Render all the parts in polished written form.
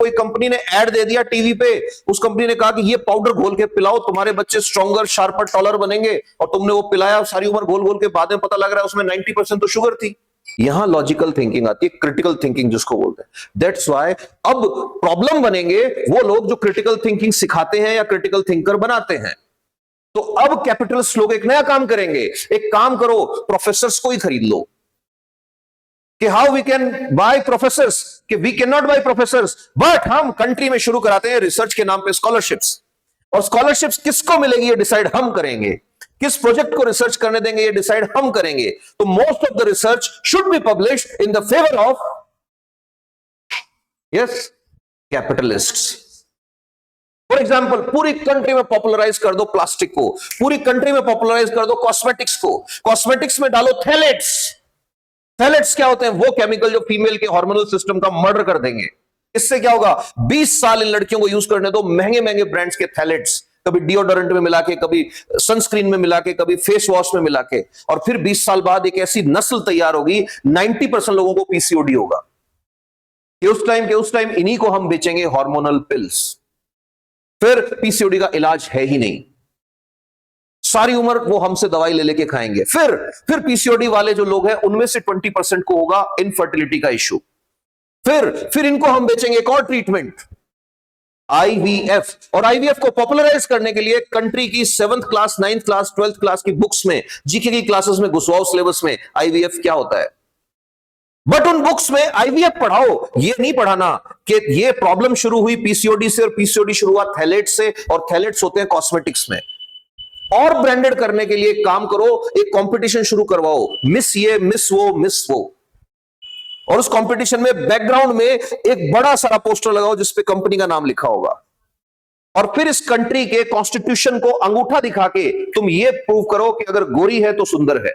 कोई कंपनी ने ऐड दे दिया टीवी पे, उस कंपनी ने कहा कि ये पाउडर घोल के पिलाओ, तुम्हारे बच्चे स्ट्रॉन्गर, शार्पर, टॉलर बनेंगे, और तुमने वो पिलाया, सारी उम्र घोल घोल के बाद में पता लग रहा है उसमें 90% तो शुगर थी। यहां लॉजिकल थिंकिंग आती है, क्रिटिकल थिंकिंग जिसको बोलते हैं। दैट्स व्हाई अब प्रॉब्लम बनेंगे वो लोग जो क्रिटिकल थिंकिंग सिखाते हैं या क्रिटिकल थिंकर बनाते हैं। तो अब कैपिटलिस्ट लोग एक नया काम करेंगे, एक काम करो, प्रोफेसर्स को ही खरीद लो। कि how we can buy professors, कि we can not buy professors, but हम कंट्री में शुरू कराते हैं रिसर्च के नाम पे स्कॉलरशिप्स, और स्कॉलरशिप्स किसको मिलेगी ये डिसाइड हम करेंगे, किस प्रोजेक्ट को रिसर्च करने देंगे ये डिसाइड हम करेंगे। तो most of the research should be published in the favour of yes capitalists. For example, पूरी कंट्री में पॉपुलराइज कर दो प्लास्टिक को, पूरी कंट्री में पॉपुलराइज कर दो कॉस्मेटिक्स को, कॉस्मेटिक्स में डालो थैलेट्स। थैलेट्स क्या होते हैं? वो केमिकल जो फीमेल के हार्मोनल सिस्टम का मर्डर कर देंगे। इससे क्या होगा? 20 साल इन लड़कियों को यूज करने दो महंगे महंगे ब्रांड्स के थैलेट्स, कभी डिओडोरेंट में मिला के, कभी सनस्क्रीन में मिला के, कभी फेस वॉश में मिला के, और फिर 20 साल बाद एक ऐसी नस्ल तैयार होगी, 90% लोगों को पीसीओडी होगा। कि उस टाइम इन्हीं को हम बेचेंगे हार्मोनल पिल्स। फिर पीसीओडी का इलाज है ही नहीं, सारी उम्र वो हमसे दवाई ले लेके खाएंगे। फिर पीसीओडी वाले जो लोग हैं उनमें से 20% को होगा इनफर्टिलिटी का इश्यू। फिर इनको हम बेचेंगे एक और ट्रीटमेंट, आईवीएफ। और आईवीएफ को पॉपुलराइज करने के लिए कंट्री की 7th class, 9th class, 12th class की बुक्स में, जीके की क्लासेस में घुसवाओ सिलेबस में आईवीएफ क्या होता है। बट उन बुक्स में आईवीएफ पढ़ाओ, ये नहीं पढ़ाना कि ये प्रॉब्लम शुरू हुई पीसीओडी से, और पीसीओडी शुरू हुआ थैलेट से, और थैलेट्स होते हैं कॉस्मेटिक्स में। और ब्रांडेड करने के लिए काम करो, एक कंपटीशन शुरू करवाओ, मिस ये, मिस वो, मिस वो, और उस कंपटीशन में बैकग्राउंड में एक बड़ा सारा पोस्टर लगाओ जिसपे कंपनी का नाम लिखा होगा। और फिर इस कंट्री के कॉन्स्टिट्यूशन को अंगूठा दिखा के तुम ये प्रूव करो कि अगर गोरी है तो सुंदर है।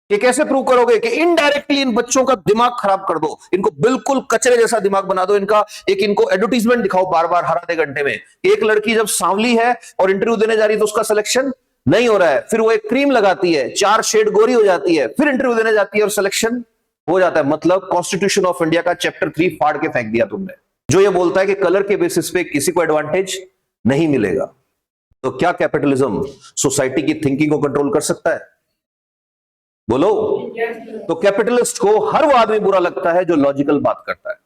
ये कैसे प्रूव करोगे? कि इनडायरेक्टली इन बच्चों का दिमाग खराब कर दो, इनको बिल्कुल कचरे जैसा दिमाग बना दो। इनको एडवर्टीजमेंट दिखाओ बार बार हर आधे घंटे में। एक लड़की जब सांवली है और इंटरव्यू देने जा रही है तो उसका सिलेक्शन नहीं हो रहा है, फिर वो एक क्रीम लगाती है, 4 शेड गोरी हो जाती है, फिर इंटरव्यू देने जाती है और सिलेक्शन हो जाता है। मतलब कॉन्स्टिट्यूशन ऑफ इंडिया का चैप्टर 3 फाड़ के फेंक दिया तुमने, जो ये बोलता है कि कलर के बेसिस पे किसी को एडवांटेज नहीं मिलेगा। तो क्या कैपिटलिज्म सोसाइटी की थिंकिंग को कंट्रोल कर सकता है? बोलो। तो कैपिटलिस्ट को हर वो आदमी बुरा लगता है जो लॉजिकल बात करता है।